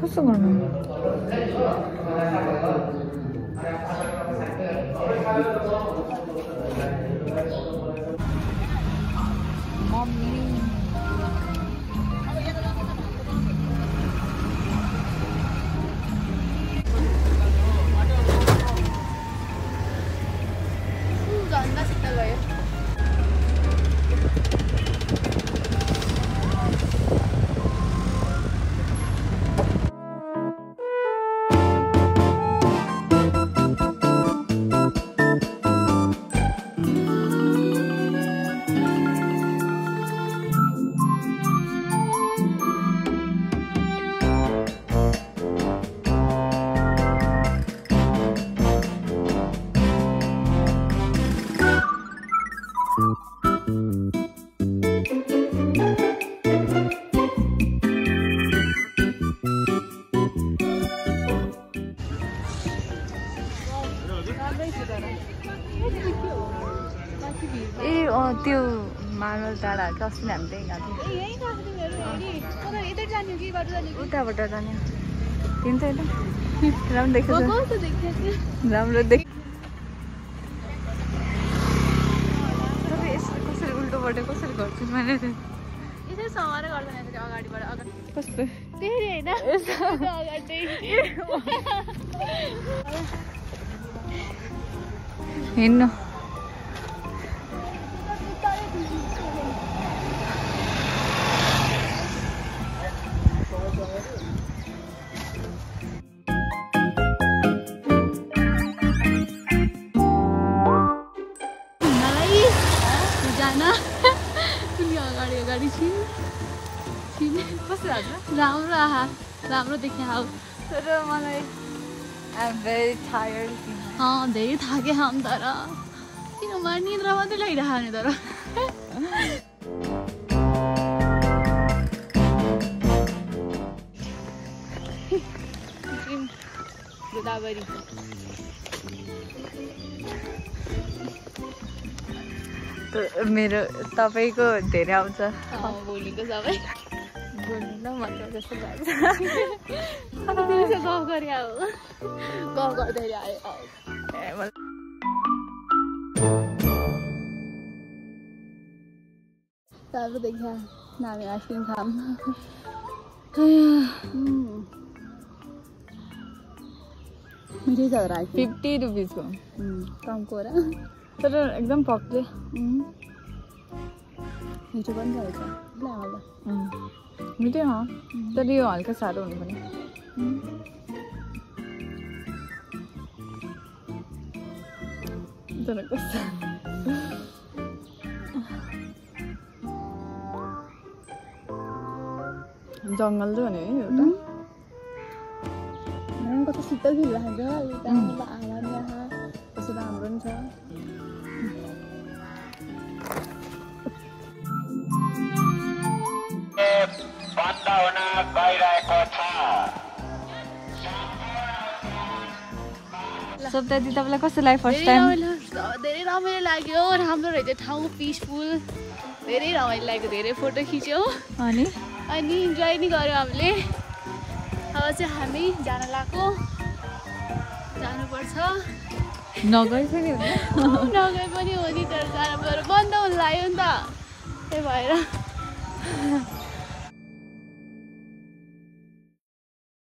कसो गर्नु त्यो मानव डाँडा अस्ति हामी त्यही गएको थियौँ उताबाट जाने तिमी त राम्रो देख्छ राम्रो देख कसरी उल्टोबाट कसरी गर्छु मैले कस्तो हिँड्नु राम्रो देखेँ हौ तर मलाई धेरै थाकेँ हम तर किनभने निद्रा मात्रै लागिरहेको नि तर गोदावरी मेरो तपाईँको धेरै आउँछ भोलिको सबै बोल्नु मतलब जस्तो लाग्छ गफ गरे हो गफ गर्दै आयो राम्रो देखा नामी आइसक्रिम खाम मिठै छ 50 रुपिसको कमको र तर एकदम पक्ले मिठो पनि छ मिठै हो तर यो हल्का साह्रो हुनु पनि तर कस्तो जङ्गल चाहिँ भने है एउटा कस्तो शीतल फिल लाग्छ कस्तो राम्रो नि छ बन्द हुन गइरहेको छ सप्ताह तपाईँलाई कस्तो लाग्यो फर्स्ट टाइम धेरै रमाइलो लाग्यो राम्रो रहेछ ठाउँ पिसफुल धेरै रमाइलो लाग्यो धेरै फोटो खिच्यौँ अनि इन्जोय नि गर्यौँ हामीले अब चाहिँ हामी जान लाग्यो जानुपर्छ नगए पनि हो नि तर जानु पर्यो बन्द हुन लाग्यो नि त त्यही भएर